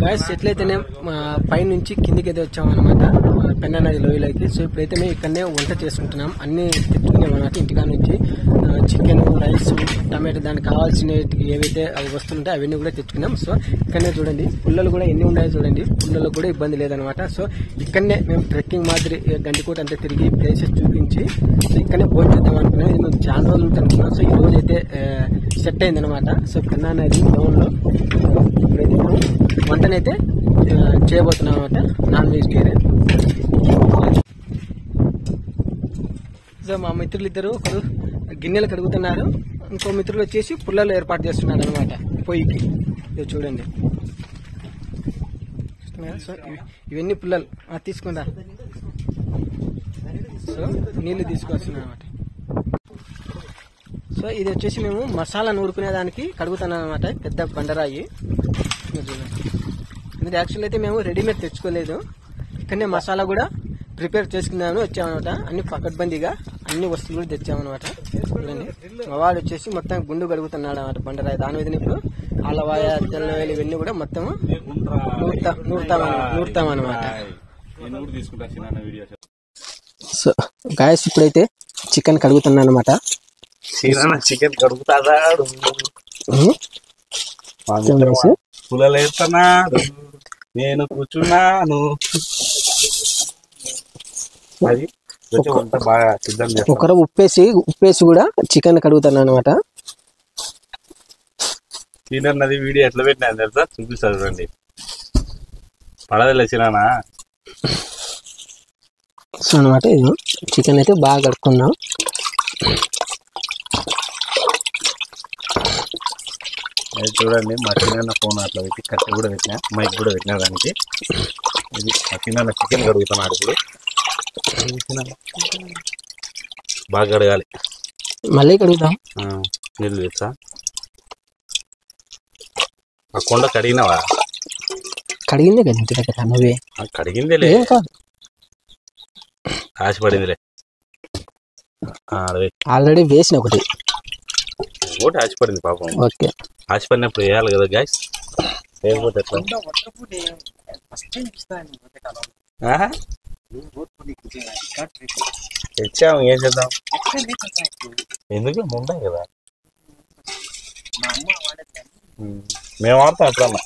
Guys ఎట్లయితేనే పైనుంచి కిందికి అయితే వచ్చామన్నమాట పెన్నా నది లోయలోకి. సో ఇప్పుడైతే మేము ఇక్కడనే వంట చేసుకుంటున్నాం. అన్ని తెచ్చుకున్నాం అన్నమాట ఇంటికా నుంచి. చికెన్, రైస్, టమాటో, దానికి కావాల్సిన ఏవైతే అవి వస్తుంటాయి అవన్నీ కూడా తెచ్చుకున్నాం. సో ఇక్కడనే చూడండి పుల్లలు కూడా ఎన్ని ఉన్నాయో చూడండి. పుల్లలకు కూడా ఇబ్బంది లేదనమాట. సో ఇక్కడనే మేము ట్రెక్కింగ్ మాదిరి గండికోట అంతా తిరిగి ప్లేసెస్ చూపించి సో ఇక్కడనే భోజనం చేద్దాం అనుకున్నాం. ఇది మేము చాలా రోజులు అనుకున్నాం. సో ఈ రోజు అయితే సెట్ అయిందనమాట. సో పెన్నా నది డౌన్లో ఇప్పుడైతే మేము వంటనైతే చేయబోతున్నాం అనమాట, నాన్ వెజిటేరియన్. సో మా మిత్రులు ఇద్దరు ఒకరు గిన్నెలు కడుగుతున్నారు, ఇంకో మిత్రులు వచ్చేసి పుల్లలు ఏర్పాటు చేస్తున్నారు అనమాట పొయ్యికి. ఇది చూడండి. సో ఇవన్నీ పుల్లలు తీసుకుందా. సో నీళ్లు తీసుకొస్తున్నాం అనమాట. సో ఇది వచ్చేసి మేము మసాలా నూరుకునే దానికి కడుగుతున్నాం అనమాట, పెద్ద బండరాయి. ఇది యాక్చువల్ అయితే మేము రెడీమేడ్ తెచ్చుకోలేదు, ఇక్కడనే మసాలా కూడా ప్రిపేర్ చేసుకుందామని వచ్చామన్నమాట. అన్ని పకడ్బందీగా అన్ని వస్తువులు కూడా తెచ్చామన్నమాట. మా వాడు వచ్చేసి మొత్తం గుండు కడుగుతున్నాడు అనమాట బండరాయి. దాని మీద ఇప్పుడు అలవాయ, తెల్లవేలు ఇవన్నీ కూడా మొత్తం నూరుతామన్నమాట. సో గాయస్ ఇప్పుడైతే చికెన్ కడుగుతున్నా అనమాట. చికెన్ కడుగుతాడా పులలేస్తున్నాడు, నేను కూర్చున్నాను. అది బాగా సిద్ధం చేస్తాను. ఒకరు ఉప్పేసి కూడా చికెన్ కడుగుతాను అనమాట. తినన్నది వీడియో ఎట్లా పెట్టినా తెలుసా, చూపిస్తా చూడండి. పడదలే చిరానా. సో అనమాట ఇది చికెన్ అయితే బాగా కడుక్కున్నాం. అది చూడండి మా చిన్న ఫోన్ అట్లా పెట్టి కట్టె కూడా పెట్టినా, మైక్ కూడా పెట్టినా దానికి. ఇది మా చిన్న చికెన్ కడుగుతున్నాడు ఇప్పుడు. బాగా కడగాలి, మళ్ళీ కడుగుతాం. నీళ్ళు తెచ్చా. ఆ కొండ కడిగినావా? కడిగిందే కదా ఇంటి దగ్గర నువ్వే. కడిగిందేలే, ఆశపడిందిలే. ఆల్రెడీ వేసిన ఒకటి ఆశపడింది పాపం. ఓకే, ఆశపడినప్పుడు వేయాలి కదా గ్యాస్, లేకపోతే ఎట్లా? తెచ్చాము, ఏం చేద్దాం, ఎందుకు ఉంటాయి కదా. మేము వాడతాం ఎప్పుడన్నా.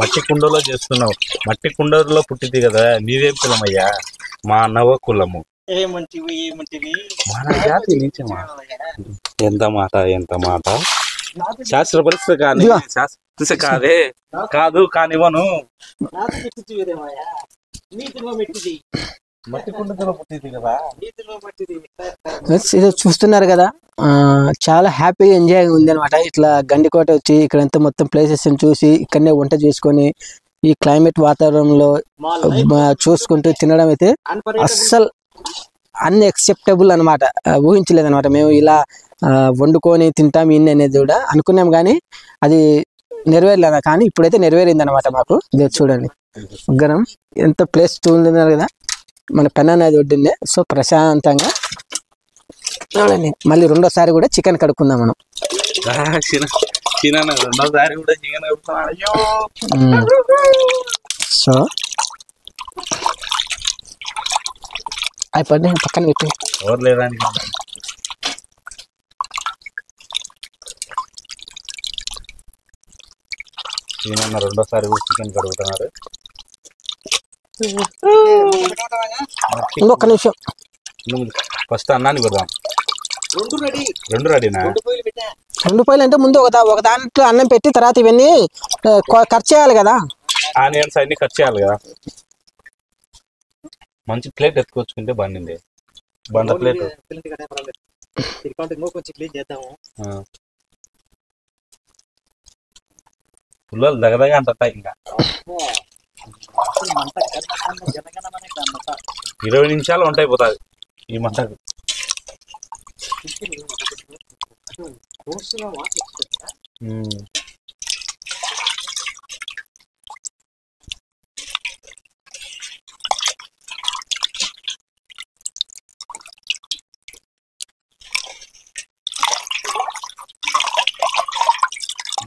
మట్టి కుండలో చేస్తున్నావు, మట్టి కుండలో పుట్టింది కదా. నీదేం కులమయ్యా, మా అన్నవ కులము. మన జాతి నీచమా. ఎంత మాట ఎంత మాట. శాస్త్ర పరిస్థితి కానీ శాస్త్ర కాదే కాదు కానివ్వను. మట్టి కుండలో పుట్టింది కదా. ఇది చూస్తున్నారు కదా, చాలా హ్యాపీగా ఎంజాయ్ ఉంది అనమాట. ఇట్లా గండికోట వచ్చి ఇక్కడంతా మొత్తం ప్లేసెస్ చూసి ఇక్కడనే వంట చేసుకొని ఈ క్లైమేట్ వాతావరణంలో చూసుకుంటూ తినడం అయితే అస్సలు అన్ఎక్సెప్టబుల్ అనమాట. ఊహించలేదు అనమాట. మేము ఇలా వండుకొని తింటాం ఇన్ని అనేది కూడా అనుకున్నాం, కానీ అది నెరవేరలేదు. కానీ ఇప్పుడైతే నెరవేరింది అనమాట మాకు. ఇది చూడండి ఉగ్గరం ఎంత ప్లేస్ చూస్తున్నారు కదా, మన పెన్నా నది ఒడ్డుందే. సో ప్రశాంతంగా చూడండి. మళ్ళీ రెండోసారి కూడా చికెన్ కడుక్కుందాం మనం. రెండోసారి కూడా చికెన్ సో అయిపోయింది, పక్కన పెట్టి ఎవరు లేదానికి. ఈయన రెండోసారి కూడా చికెన్ కడుగుతున్నారు. ఇంకొక నిమిషం, ఫస్ట్ అన్నాన్ని పెడదాం. రెండు రెడీనా? 2 పొయ్యిలు అంటే ముందు ఒక దాంట్లో అన్నం పెట్టి తర్వాత ఇవన్నీ కట్ చేయాలి కదా. ఆనియన్స్ అన్ని కట్ చేయాలి కదా. మంచి ప్లేట్ ఎత్తుకొచ్చుకుంటే బండింది, బండ ప్లేట్. పుల్లలు దగ్గరగా అంటాయి. ఇంకా 20 నిమిషాలు వంట అయిపోతుంది ఈ మంటకు.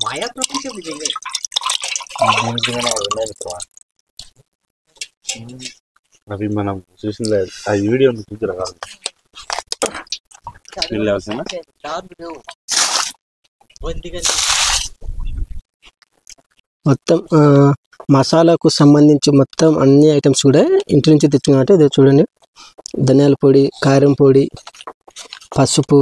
माया प्रपंच म्हणजे అవి మనం చూసిన ఆ వీడియో చూసి కాదు మొత్తం మసాలాకు సంబంధించి మొత్తం అన్ని ఐటమ్స్ కూడా ఇంటి నుంచి తెచ్చుకున్నట్టు ఇదే చూడండి. ధనియాల పొడి, కారం పొడి, పసుపు,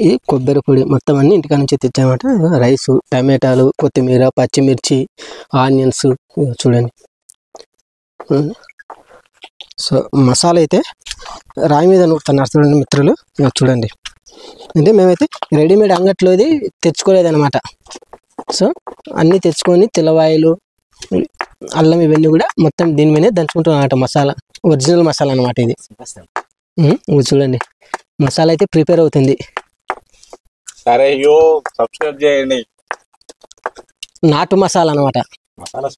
ఈ కొబ్బరి పొడి మొత్తం అన్ని ఇంటికా నుంచి తెచ్చామట. రైసు, టమాటాలు, కొత్తిమీర, పచ్చిమిర్చి, ఆనియన్స్ చూడండి. సో మసాలా అయితే రాయి మీద నూరుతున్నారు చూడండి మిత్రులు. చూడండి, అంటే మేమైతే రెడీమేడ్ అంగట్లోది తెచ్చుకోలేదన్నమాట. సో అన్నీ తెచ్చుకొని తెల్లవాయలు, అల్లం ఇవన్నీ కూడా మొత్తం దీని మీదే దంచుకుంటాం అన్నమాట. మసాలా ఒరిజినల్ మసాలా అనమాట ఇది. చూడండి, మసాలా అయితే ప్రిపేర్ అవుతుంది. సరే, సబ్స్క్రైబ్ చేయండి. నాటు మసాలా అనమాట. మసాలా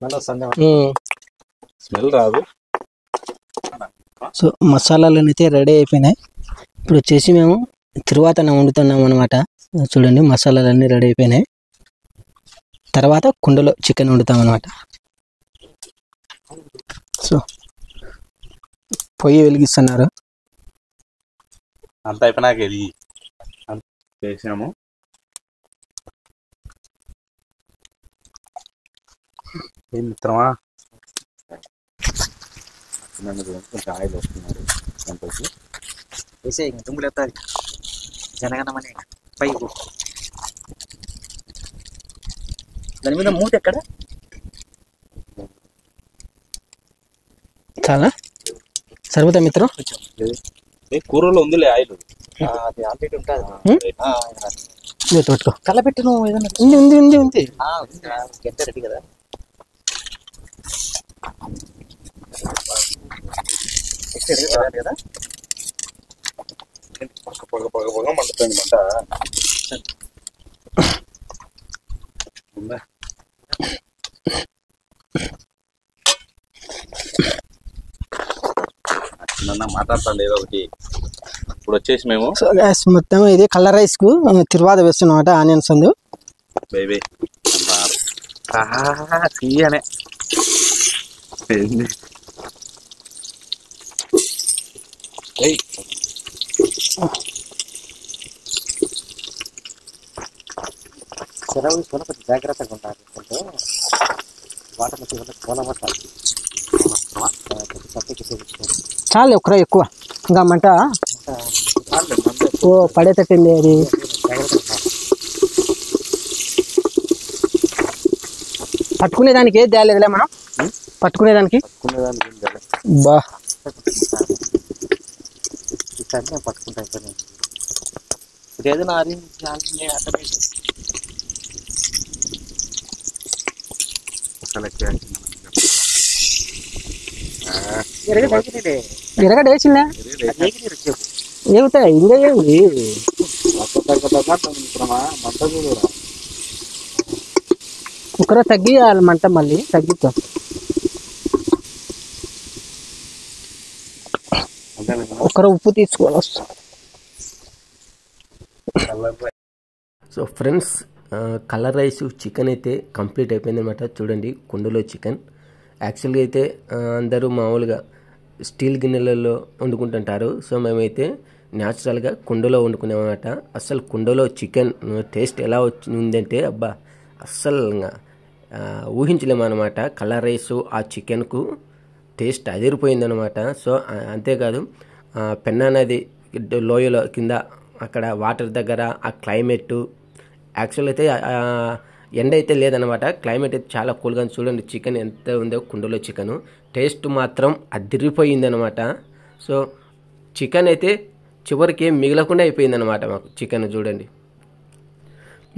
స్మెల్ రాదు. సో మసాలాలు అయితే రెడీ అయిపోయినాయి. ఇప్పుడు వచ్చేసి మేము తర్వాత వండుతున్నాం అనమాట. చూడండి, మసాలాలన్నీ రెడీ అయిపోయినాయి. తర్వాత కుండలో చికెన్ వండుతాం అనమాట. సో పొయ్యి వెలిగిస్తున్నారు. అంత అయిపోయినాక చేసాము. ఏం మిత్రమా, కొంచెం ఆయిల్ వస్తున్నారు. వేసే దుమ్ములు ఎత్తాలి జనగణమని పైపు దాని మీద మూత ఎక్కడ చాలా సరిపోతా మిత్రం. కూరలో ఉందిలే ఆయిల్, అది ఆల్రెడీ ఉంటుంది. పెట్టుకో, కలపెట్టి నువ్వు ఏదన్నా ఉంది ఉంది ఉంది ఉంది ఎంత రెడీ కదా. కదా పొగ పొగ పొగ మండుతుంది మంట. మాట్లాడతాండి ఏదో ఒకటి. ఇప్పుడు వచ్చేసి మేము మొత్తం ఇది కలర్ రైస్ కు తిరువాత వేస్తున్నాం. ఆనియన్స్ అందు బేబీ తీయనే కొంచెం జాగ్రత్తగా ఉండాలి. వాటర్ కోలబట్టాలి. చాలు ఒకరా ఎక్కువ ఇంకా మంట పడేటట్టింది అది. పట్టుకునేదానికి ఏది తేలేదులే మనం. పట్టుకునేదానికి బా పట్టుకుంటాను. ఏదైనా ఎరగడ వేసిందా ఏమిటాయి ఇంకా ఏమి కుక్కర తగ్గి మంట మళ్ళీ తగ్గిద్దాం. ఒక్కర ఉప్పు తీసుకోవాలి వస్తాం. So friends, colour rice chicken అయితే కంప్లీట్ అయిపోయింది అనమాట. చూడండి, కుండలో చికెన్. యాక్చువల్గా అయితే అందరూ మామూలుగా స్టీల్ గిన్నెలలో వండుకుంటుంటారు. సో మేమైతే న్యాచురల్గా కుండలో వండుకున్నామన్నమాట. అస్సలు కుండలో చికెన్ టేస్ట్ ఎలా ఉందంటే అబ్బా అస్సలు ఊహించలేమన్నమాట. కలర్ రైసు ఆ చికెన్కు టేస్ట్ అదిరిపోయిందనమాట. సో అంతేకాదు, పెన్నా నది లోయలో కింద అక్కడ వాటర్ దగ్గర ఆ క్లైమేటు, యాక్చువల్ అయితే ఎండ అయితే లేదనమాట. క్లైమేట్ అయితే చాలా కూల్గా చూడండి. చికెన్ ఎంత ఉందో కుండలో చికెను టేస్ట్ మాత్రం అదిరిపోయిందనమాట. సో చికెన్ అయితే చివరికి మిగలకుండా అయిపోయిందనమాట మాకు చికెన్. చూడండి,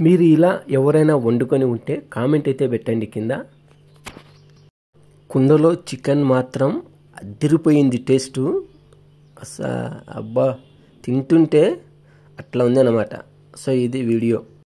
మీరు ఇలా ఎవరైనా వండుకొని ఉంటే కామెంట్ అయితే పెట్టండి కింద. కుండలో చికెన్ మాత్రం అదిరిపోయింది టేస్టు. అబ్బా తింటుంటే అట్లా ఉందన్నమాట. సో ఇది వీడియో.